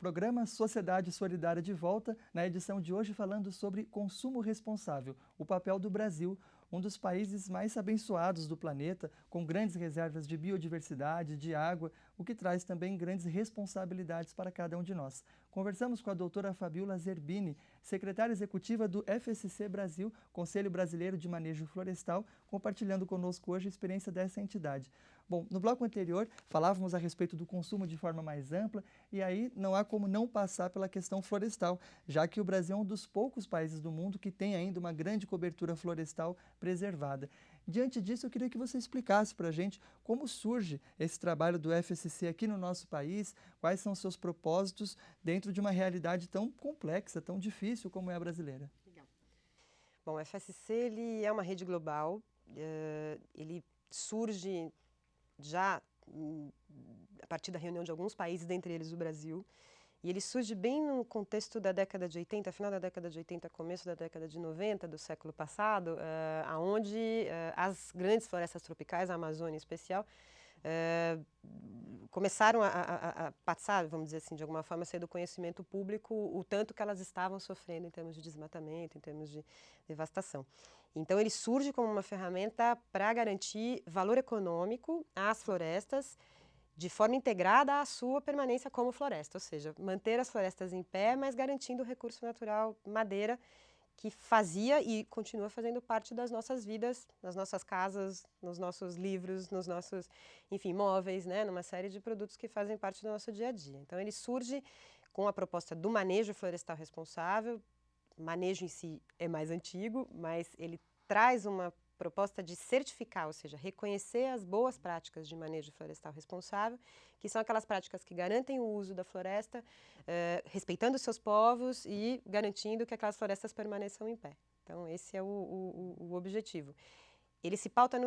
Programa Sociedade Solidária de volta, na edição de hoje falando sobre consumo responsável, o papel do Brasil, um dos países mais abençoados do planeta, com grandes reservas de biodiversidade, de água, o que traz também grandes responsabilidades para cada um de nós. Conversamos com a doutora Fabiola Zerbini, secretária executiva do FSC Brasil, Conselho Brasileiro de Manejo Florestal, compartilhando conosco hoje a experiência dessa entidade. Bom, no bloco anterior falávamos a respeito do consumo de forma mais ampla e aí não há como não passar pela questão florestal, já que o Brasil é um dos poucos países do mundo que tem ainda uma grande cobertura florestal preservada. Diante disso, eu queria que você explicasse para a gente como surge esse trabalho do FSC aqui no nosso país, quais são os seus propósitos dentro de uma realidade tão complexa, tão difícil como é a brasileira. Legal. Bom, o FSC ele é uma rede global, ele surge já a partir da reunião de alguns países, dentre eles o Brasil, e ele surge bem no contexto da década de 80, final da década de 80, começo da década de 90 do século passado, onde as grandes florestas tropicais, a Amazônia em especial, começaram a passar, vamos dizer assim, de alguma forma, ser do conhecimento público o tanto que elas estavam sofrendo em termos de desmatamento, em termos de devastação. Então, ele surge como uma ferramenta para garantir valor econômico às florestas, de forma integrada à sua permanência como floresta, ou seja, manter as florestas em pé, mas garantindo o recurso natural madeira, que fazia e continua fazendo parte das nossas vidas, nas nossas casas, nos nossos livros, nos nossos, enfim, móveis, né, numa série de produtos que fazem parte do nosso dia a dia. Então, ele surge com a proposta do manejo florestal responsável. O manejo em si é mais antigo, mas ele traz uma proposta de certificar, ou seja, reconhecer as boas práticas de manejo florestal responsável, que são aquelas práticas que garantem o uso da floresta, respeitando os seus povos e garantindo que aquelas florestas permaneçam em pé. Então, esse é o objetivo. Ele se pauta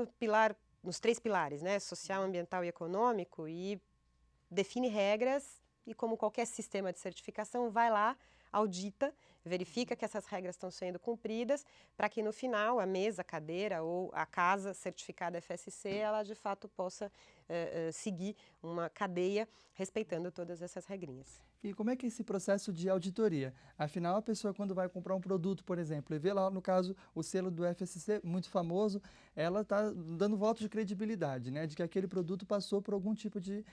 nos três pilares, né, social, ambiental e econômico, e define regras e, como qualquer sistema de certificação, vai lá, audita, verifica que essas regras estão sendo cumpridas, para que no final a mesa, a cadeira ou a casa certificada FSC, ela de fato possa seguir uma cadeia respeitando todas essas regrinhas. E como é que é esse processo de auditoria? Afinal, a pessoa quando vai comprar um produto, por exemplo, e vê lá, no caso, o selo do FSC, muito famoso, ela está dando voto de credibilidade, né? De que aquele produto passou por algum tipo de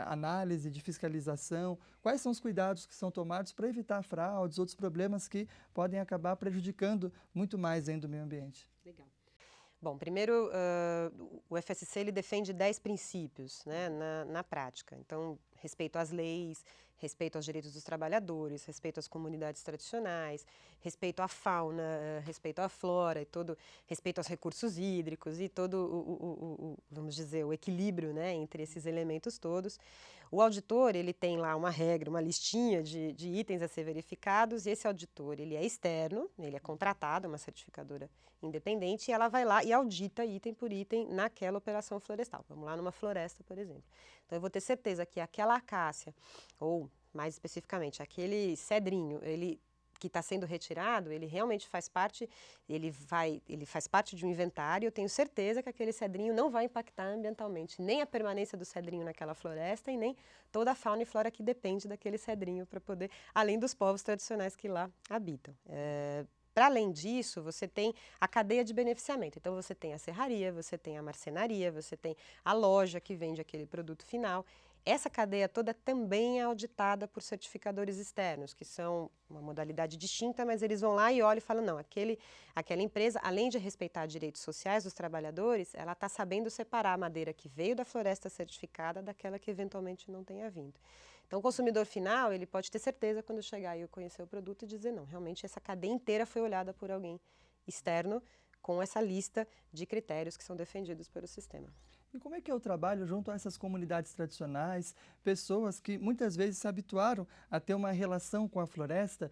análise, de fiscalização. Quais são os cuidados que são tomados para evitar fraudes, outros problemas que podem acabar prejudicando muito mais ainda o meio ambiente? Legal. Bom, primeiro, o FSC ele defende 10 princípios, né, na prática. Então, respeito às leis, respeito aos direitos dos trabalhadores, respeito às comunidades tradicionais, respeito à fauna, respeito à flora, e respeito aos recursos hídricos e todo vamos dizer, o equilíbrio, né, entre esses elementos todos. O auditor, ele tem lá uma regra, uma listinha de itens a ser verificados, e esse auditor, ele é externo, ele é contratado, uma certificadora independente, e ela vai lá e audita item por item naquela operação florestal. Vamos lá numa floresta, por exemplo. Então, eu vou ter certeza que aquela acácia, ou mais especificamente, aquele cedrinho, que está sendo retirado, ele realmente faz parte, ele faz parte de um inventário. Eu tenho certeza que aquele cedrinho não vai impactar ambientalmente, nem a permanência do cedrinho naquela floresta e nem toda a fauna e flora que depende daquele cedrinho para poder, além dos povos tradicionais que lá habitam. Para além disso, você tem a cadeia de beneficiamento. Então, você tem a serraria, você tem a marcenaria, você tem a loja que vende aquele produto final. Essa cadeia toda também é auditada por certificadores externos, que são uma modalidade distinta, mas eles vão lá e olham e falam, não, aquela empresa, além de respeitar direitos sociais dos trabalhadores, ela está sabendo separar a madeira que veio da floresta certificada daquela que eventualmente não tenha vindo. Então, o consumidor final, ele pode ter certeza quando chegar e conhecer o produto e dizer, não, realmente essa cadeia inteira foi olhada por alguém externo com essa lista de critérios que são defendidos pelo sistema. E como é que é o trabalho junto a essas comunidades tradicionais, pessoas que muitas vezes se habituaram a ter uma relação com a floresta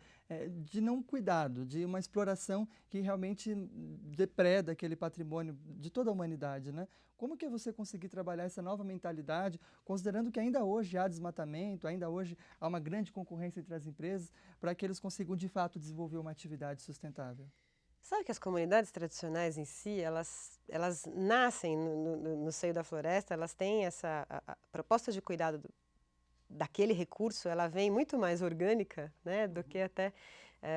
de não cuidado, de uma exploração que realmente depreda aquele patrimônio de toda a humanidade, né? Como que é você conseguir trabalhar essa nova mentalidade, considerando que ainda hoje há desmatamento, ainda hoje há uma grande concorrência entre as empresas, para que eles consigam de fato desenvolver uma atividade sustentável? Sabe que as comunidades tradicionais em si, elas nascem no seio da floresta, elas têm essa a proposta de cuidado daquele recurso, ela vem muito mais orgânica, né, do que até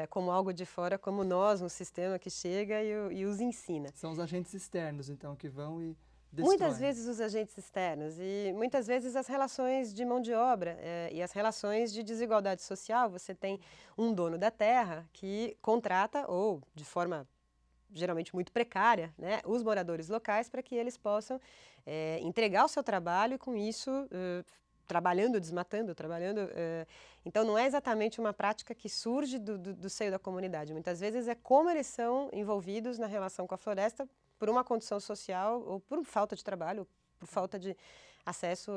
como algo de fora, como nós, um sistema que chega e os ensina. São os agentes externos, então, que vão e Muitas destroem. vezes os agentes externos e muitas vezes as relações de mão de obra e as relações de desigualdade social. Você tem um dono da terra que contrata, ou de forma geralmente muito precária, né, os moradores locais para que eles possam entregar o seu trabalho e com isso trabalhando, desmatando, trabalhando. Então não é exatamente uma prática que surge do seio da comunidade. Muitas vezes é como eles são envolvidos na relação com a floresta por uma condição social ou por falta de trabalho, ou por falta de acesso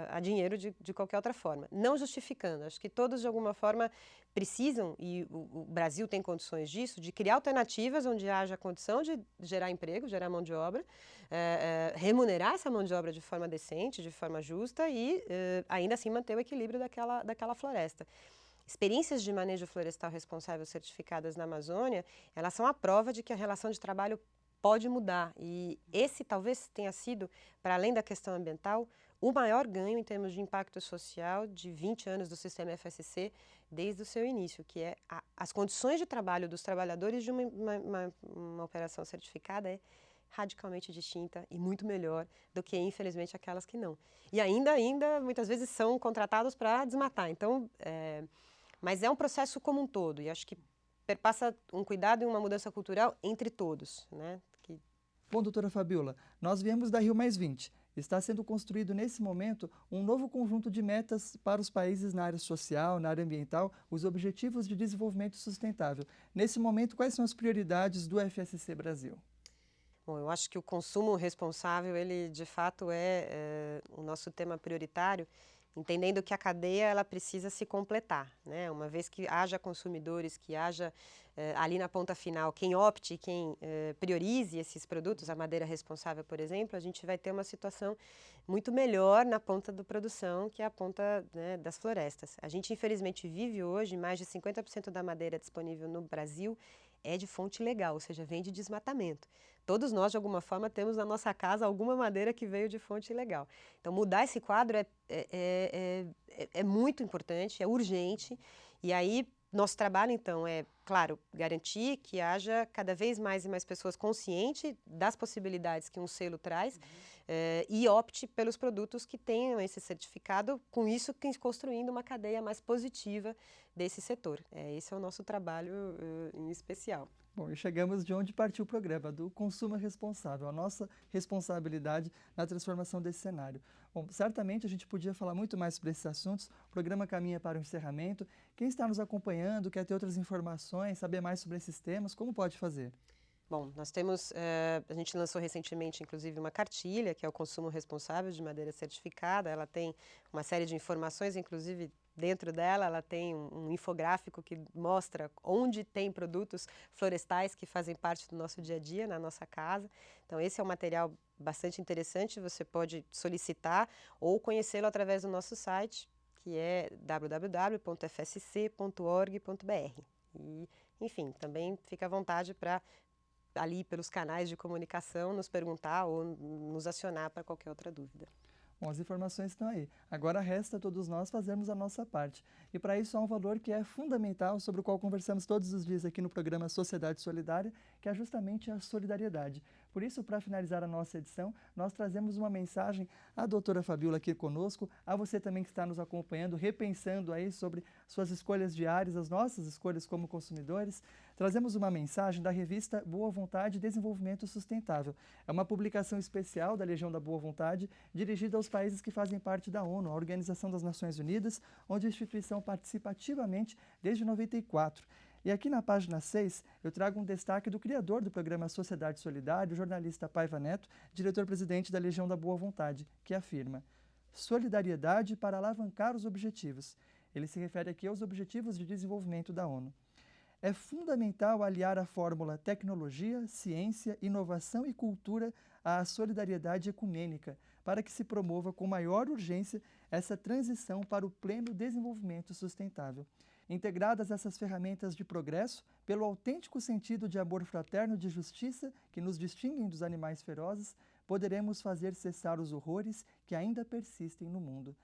a dinheiro de qualquer outra forma. Não justificando, acho que todos de alguma forma precisam, e o Brasil tem condições disso, de criar alternativas onde haja condição de gerar emprego, gerar mão de obra, remunerar essa mão de obra de forma decente, de forma justa e ainda assim manter o equilíbrio daquela floresta. Experiências de manejo florestal responsável certificadas na Amazônia, elas são a prova de que a relação de trabalho pode mudar. E esse talvez tenha sido, para além da questão ambiental, o maior ganho em termos de impacto social de 20 anos do sistema FSC desde o seu início, que é as condições de trabalho dos trabalhadores de uma operação certificada é radicalmente distinta e muito melhor do que, infelizmente, aquelas que não. E ainda muitas vezes são contratados para desmatar. Então, mas é um processo como um todo, e acho que perpassa um cuidado e uma mudança cultural entre todos, né? Bom, doutora Fabiola, nós viemos da Rio+20. Está sendo construído nesse momento um novo conjunto de metas para os países na área social, na área ambiental, os Objetivos de Desenvolvimento Sustentável. Nesse momento, quais são as prioridades do FSC Brasil? Bom, eu acho que o consumo responsável, ele de fato é o nosso tema prioritário, entendendo que a cadeia ela precisa se completar, né? Uma vez que haja consumidores, que haja ali na ponta final quem opte, quem priorize esses produtos, a madeira responsável, por exemplo, a gente vai ter uma situação muito melhor na ponta da produção, que é a ponta, né, das florestas. A gente infelizmente vive hoje, mais de 50% da madeira disponível no Brasil é de fonte legal, ou seja, vem de desmatamento. Todos nós, de alguma forma, temos na nossa casa alguma madeira que veio de fonte ilegal. Então, mudar esse quadro é muito importante, é urgente. E aí, nosso trabalho, então, é, claro, garantir que haja cada vez mais e mais pessoas conscientes das possibilidades que um selo traz e opte pelos produtos que tenham esse certificado, com isso construindo uma cadeia mais positiva desse setor. Esse é o nosso trabalho em especial. Bom, e chegamos de onde partiu o programa, do consumo responsável, a nossa responsabilidade na transformação desse cenário. Bom, certamente a gente podia falar muito mais sobre esses assuntos, o programa caminha para o encerramento. Quem está nos acompanhando, quer ter outras informações, saber mais sobre esses temas, como pode fazer? Bom, nós temos, a gente lançou recentemente, inclusive, uma cartilha, que é o consumo responsável de madeira certificada. Ela tem uma série de informações, inclusive dentro dela ela tem um infográfico que mostra onde tem produtos florestais que fazem parte do nosso dia a dia, na nossa casa. Então esse é um material bastante interessante, você pode solicitar ou conhecê-lo através do nosso site, que é www.fsc.org.br. E, enfim, também fica à vontade para ali pelos canais de comunicação nos perguntar ou nos acionar para qualquer outra dúvida. Bom, as informações estão aí. Agora resta a todos nós fazermos a nossa parte. E para isso há um valor que é fundamental, sobre o qual conversamos todos os dias aqui no programa Sociedade Solidária, que é justamente a solidariedade. Por isso, para finalizar a nossa edição, nós trazemos uma mensagem à doutora Fabiola aqui conosco, a você também que está nos acompanhando, repensando aí sobre suas escolhas diárias, as nossas escolhas como consumidores. Trazemos uma mensagem da revista Boa Vontade e Desenvolvimento Sustentável. É uma publicação especial da Legião da Boa Vontade, dirigida aos países que fazem parte da ONU, a Organização das Nações Unidas, onde a instituição participa ativamente desde 94. E aqui na página 6, eu trago um destaque do criador do programa Sociedade Solidária, o jornalista Paiva Neto, diretor-presidente da Legião da Boa Vontade, que afirma: solidariedade para alavancar os objetivos. Ele se refere aqui aos Objetivos de Desenvolvimento da ONU. É fundamental aliar a fórmula tecnologia, ciência, inovação e cultura à solidariedade ecumênica, para que se promova com maior urgência essa transição para o pleno desenvolvimento sustentável. Integradas essas ferramentas de progresso, pelo autêntico sentido de amor fraterno e de justiça que nos distinguem dos animais ferozes, poderemos fazer cessar os horrores que ainda persistem no mundo.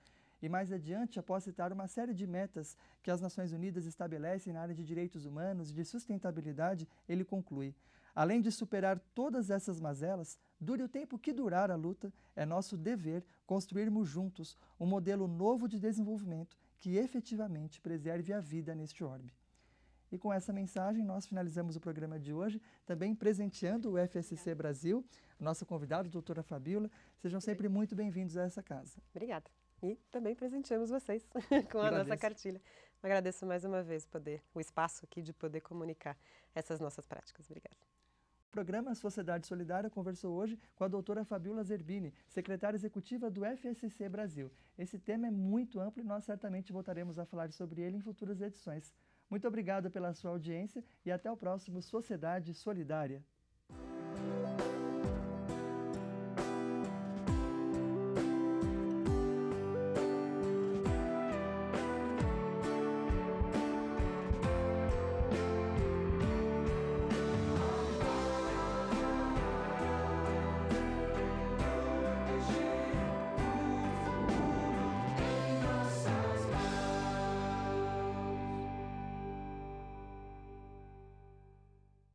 E mais adiante, após citar uma série de metas que as Nações Unidas estabelecem na área de direitos humanos e de sustentabilidade, ele conclui: além de superar todas essas mazelas, dure o tempo que durar a luta, é nosso dever construirmos juntos um modelo novo de desenvolvimento que efetivamente preserve a vida neste orbe. E com essa mensagem, nós finalizamos o programa de hoje, também presenteando o FSC Brasil, nossa convidada, doutora Fabíola. Sejam sempre muito bem-vindos a essa casa. Obrigada. E também presenteamos vocês com a nossa cartilha. Agradeço mais uma vez o espaço aqui de poder comunicar essas nossas práticas. Obrigada. O programa Sociedade Solidária conversou hoje com a doutora Fabíola Zerbini, secretária executiva do FSC Brasil. Esse tema é muito amplo e nós certamente voltaremos a falar sobre ele em futuras edições. Muito obrigado pela sua audiência e até o próximo Sociedade Solidária.